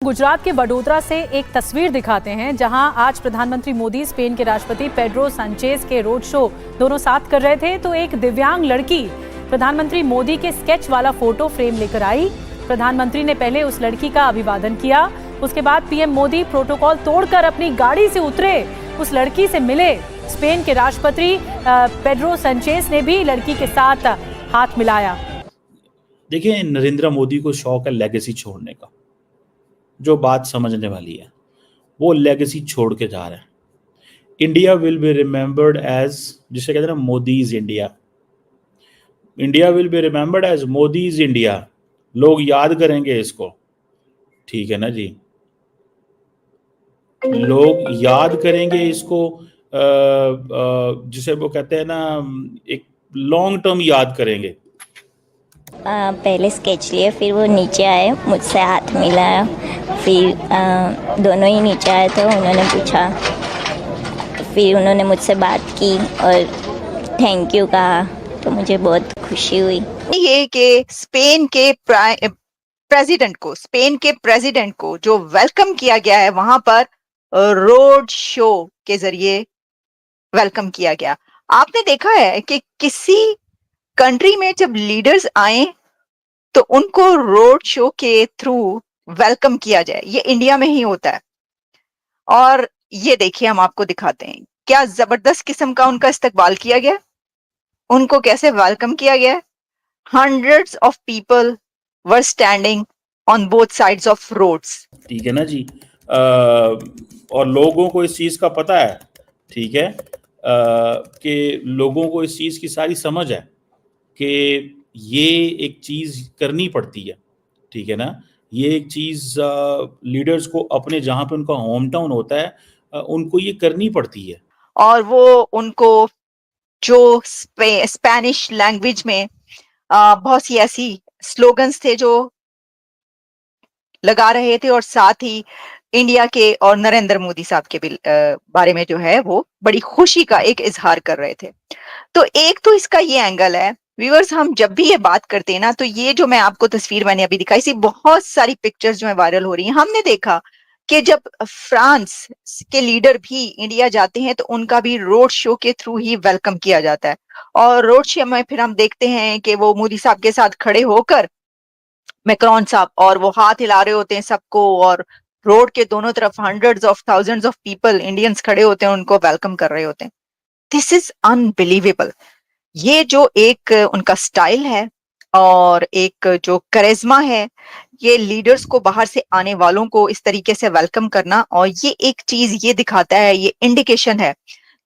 गुजरात के वडोदरा से एक तस्वीर दिखाते हैं जहां आज प्रधानमंत्री मोदी स्पेन के राष्ट्रपति पेड्रो सांचेज के रोड शो दोनों साथ कर रहे थे तो एक दिव्यांग लड़की प्रधानमंत्री मोदी के स्केच वाला फोटो फ्रेम लेकर आई। प्रधानमंत्री ने पहले उस लड़की का अभिवादन किया, उसके बाद पीएम मोदी प्रोटोकॉल तोड़कर अपनी गाड़ी से उतरे, उस लड़की से मिले। स्पेन के राष्ट्रपति पेड्रो सांचेज ने भी लड़की के साथ हाथ मिलाया। देखिए, नरेंद्र मोदी को शौक है लेगेसी छोड़ने का। जो बात समझने वाली है वो लेगेसी छोड़ के जा रहे हैं। India will be remembered as, जिसे कहते हैं ना, Modi is India. India will be remembered as Modi is India. लोग याद करेंगे इसको, ठीक है ना जी। लोग याद करेंगे इसको, जिसे वो कहते हैं ना, एक लॉन्ग टर्म याद करेंगे। पहले स्केच लिए, फिर वो नीचे आए, मुझसे हाथ मिलाया, फिर दोनों ही नीचे आए थे, उन्होंने पूछा, फिर उन्होंने मुझसे बात की और थैंक यू कहा, तो मुझे बहुत खुशी हुई। ये कि स्पेन के प्रेसिडेंट को जो वेलकम किया गया है वहां पर रोड शो के जरिए वेलकम किया गया। आपने देखा है कि किसी कंट्री में जब लीडर्स आए तो उनको रोड शो के थ्रू वेलकम किया जाए, ये इंडिया में ही होता है। और ये देखिए, हम आपको दिखाते हैं क्या जबरदस्त किस्म का उनका इस्तकबाल किया गया, उनको कैसे वेलकम किया गया। Hundreds of people were standing on both sides of roads, ठीक है ना जी। और लोगों को इस चीज़ का पता है, ठीक है, कि लोगों को इस चीज़ की सारी समझ है कि ये एक चीज़ करनी पड़ती है, ठीक है ना। ये एक चीज़ लीडर्स को अपने जहाँ पे उनका होम टाउन होता है उनको ये करनी पड़ती है। और वो उनको जो स्पेनिश लैंग्वेज में बहुत सी ऐसी स्लोगन्स थे जो लगा रहे थे, और साथ ही इंडिया के और नरेंद्र मोदी साहब के बारे में जो है वो बड़ी खुशी का एक इजहार कर रहे थे। तो एक तो इसका ये एंगल है। व्यूअर्स, हम जब भी ये बात करते हैं ना, तो ये जो मैं आपको तस्वीर मैंने अभी दिखाई, सी बहुत सारी पिक्चर्स जो है वायरल हो रही हैं। हमने देखा कि जब फ्रांस के लीडर भी इंडिया जाते हैं तो उनका भी रोड शो के थ्रू ही वेलकम किया जाता है। और रोड शो में फिर हम देखते हैं कि वो मोदी साहब के साथ खड़े होकर मैक्रोन साहब, और वो हाथ हिला रहे होते हैं सबको, और रोड के दोनों तरफ hundreds of thousands of people Indians खड़े होते हैं, उनको वेलकम कर रहे होते हैं। This is unbelievable. ये जो एक उनका स्टाइल है और एक जो करिश्मा है, ये लीडर्स को, बाहर से आने वालों को इस तरीके से वेलकम करना, और ये एक चीज ये दिखाता है, ये इंडिकेशन है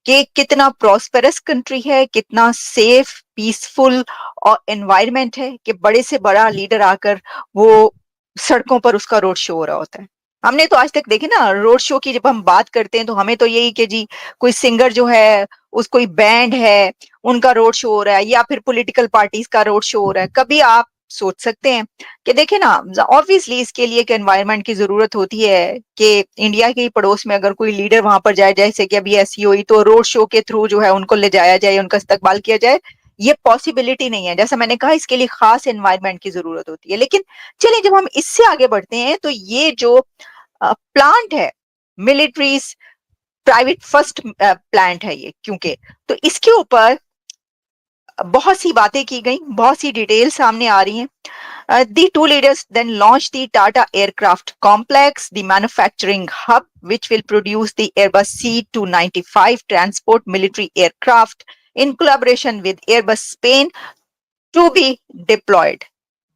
कि कितना प्रॉस्पेरस कंट्री है, कितना सेफ, पीसफुल और एनवायरनमेंट है कि बड़े से बड़ा लीडर आकर वो सड़कों पर उसका रोड शो हो रहा होता है। हमने तो आज तक देखे ना, रोड शो की जब हम बात करते हैं तो हमें तो यही कि जी कोई सिंगर जो है, उस कोई बैंड है, उनका रोड शो हो रहा है, या फिर पॉलिटिकल पार्टीज का रोड शो हो रहा है। कभी आप सोच सकते हैं कि देखे ना, ऑब्वियसली इसके लिए एक एनवायरनमेंट की जरूरत होती है कि इंडिया के पड़ोस में अगर कोई लीडर वहां पर जाए, जैसे कि अभी ऐसी हुई, तो रोड शो के थ्रू जो है उनको ले जाया जाए, उनका इस्तकबाल किया जाए। ये पॉसिबिलिटी नहीं है, जैसा मैंने कहा, इसके लिए खास एनवायरनमेंट की जरूरत होती है। लेकिन चलिए, जब हम इससे आगे बढ़ते हैं तो ये जो प्लांट है, मिलिट्री प्राइवेट फर्स्ट प्लांट है ये, क्योंकि तो इसके ऊपर बहुत सी बातें की गई, बहुत सी डिटेल सामने आ रही हैं। The two leaders then launched the Tata Aircraft Complex, the manufacturing hub which will produce the Airbus C295 transport military aircraft in collaboration with Airbus Spain, to be deployed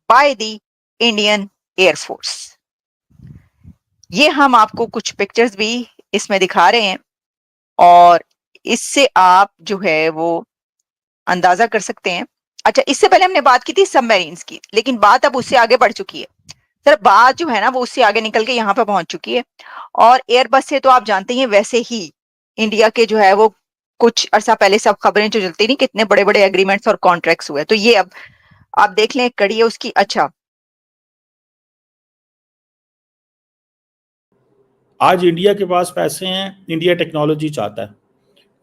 by the Indian Air Force. ये हम आपको कुछ pictures भी इसमें दिखा रहे हैं, और इससे आप जो है वो अंदाजा कर सकते हैं। अच्छा, इससे पहले हमने बात की थी सबमरीन्स की, लेकिन बात अब उससे आगे बढ़ चुकी है। सर, बात जो है ना वो उससे आगे निकल के यहाँ पे पहुंच चुकी है। और एयरबस से तो आप जानते हैं, वैसे ही इंडिया के जो है वो कुछ अरसा पहले सब खबरें जो चलती नहीं, कितने बड़े बड़े एग्रीमेंट्स और कॉन्ट्रैक्ट्स हुए, तो ये अब आप देख लें, कड़ी है उसकी। अच्छा, आज इंडिया के पास पैसे हैं, इंडिया टेक्नोलॉजी चाहता है।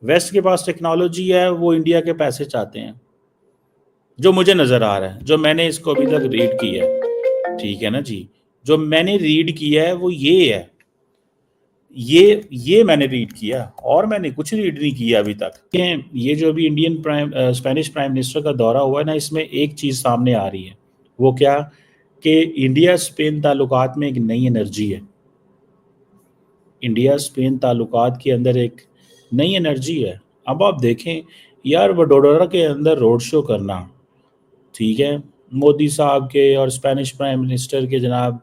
वेस्ट के पास टेक्नोलॉजी है, वो इंडिया के पैसे चाहते हैं। जो मुझे नज़र आ रहा है, जो मैंने इसको अभी तक रीड की है, ठीक है ना जी, जो मैंने रीड किया है वो ये है, ये मैंने रीड किया और मैंने कुछ रीड नहीं किया अभी तक। ये जो अभी स्पेनिश प्राइम मिनिस्टर का दौरा हुआ है ना, इसमें एक चीज़ सामने आ रही है, वो क्या कि इंडिया स्पेन ताल्लुकात में एक नई एनर्जी है। इंडिया स्पेन ताल्लुकात के अंदर एक नई एनर्जी है। अब आप देखें यार, वडोदरा के अंदर रोड शो करना, ठीक है, मोदी साहब के और स्पेनिश प्राइम मिनिस्टर के जनाब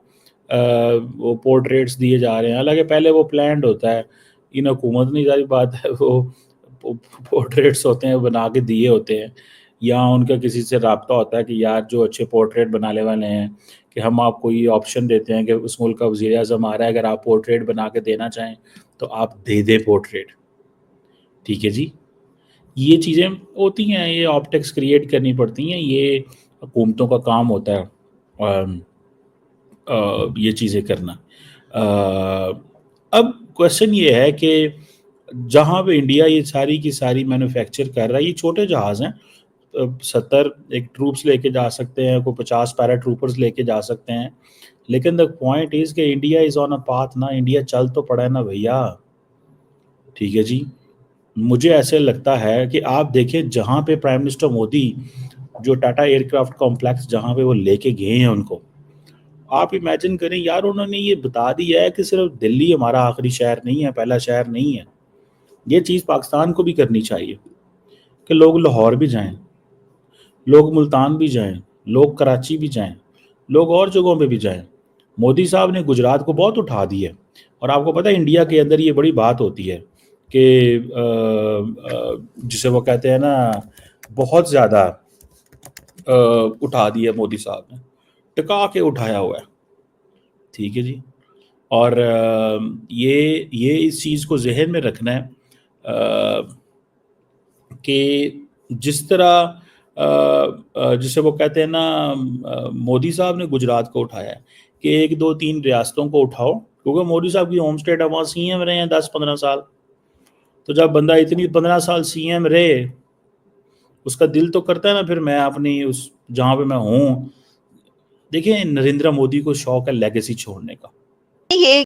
वो पोर्ट्रेट्स दिए जा रहे हैं। हालांकि पहले वो प्लान्ड होता है, इन हुकूमत नहीं, सारी बात है, वो पोर्ट्रेट्स होते हैं बना के दिए होते हैं, या उनका किसी से रब्ता होता है कि यार जो अच्छे पोर्ट्रेट बनाने वाले हैं कि हम आपको ये ऑप्शन देते हैं कि उस मुल्क का वज़ीर आज़म आ रहा है, अगर आप पोर्ट्रेट बना के देना चाहें तो आप दे दें पोर्ट्रेट, ठीक है जी। ये चीज़ें होती हैं, ये ऑप्टिक्स क्रिएट करनी पड़ती हैं, ये हुकूमतों का काम होता है ये चीज़ें करना। अब क्वेश्चन ये है कि जहाँ पे इंडिया ये सारी की सारी मैन्युफैक्चर कर रहा है, ये छोटे जहाज़ हैं, 70 एक ट्रूप्स लेके जा सकते हैं, कोई 50 पैरा ट्रूपर्स लेके जा सकते हैं, लेकिन द पॉइंट इज़ कि India is on a path ना, इंडिया चल तो पड़ा है ना भैया, ठीक है जी। मुझे ऐसे लगता है कि आप देखें जहाँ पे प्राइम मिनिस्टर मोदी जो टाटा एयरक्राफ्ट कॉम्प्लेक्स जहाँ पे वो लेके गए हैं उनको, आप इमेजिन करें यार, उन्होंने ये बता दिया है कि सिर्फ दिल्ली हमारा आखिरी शहर नहीं है, पहला शहर नहीं है। ये चीज़ पाकिस्तान को भी करनी चाहिए कि लोग लाहौर भी जाएं, लोग मुल्तान भी जाएं, लोग कराची भी जाएं, लोग और जगहों पे भी जाएं। मोदी साहब ने गुजरात को बहुत उठा दिया है, और आपको पता है इंडिया के अंदर ये बड़ी बात होती है कि जिसे वो कहते हैं ना, बहुत ज़्यादा उठा दिया मोदी साहब ने, टिका के उठाया हुआ है, ठीक है जी। और ये इस चीज़ को जहन में रखना है कि जिस तरह जिसे वो कहते हैं ना, मोदी साहब ने गुजरात को उठाया है कि 1 2 3 रियासतों को उठाओ, क्योंकि मोदी साहब की होम स्टेट है, वहाँ सीएम रहे हैं 10-15 साल। तो जब बंदा इतनी 15 साल सीएम रहे, उसका दिल तो करता है ना फिर मैं अपनी उस जहाँ पे मैं हूँ। देखिए, नरेंद्र मोदी को शौक है लेगेसी छोड़ने का। ये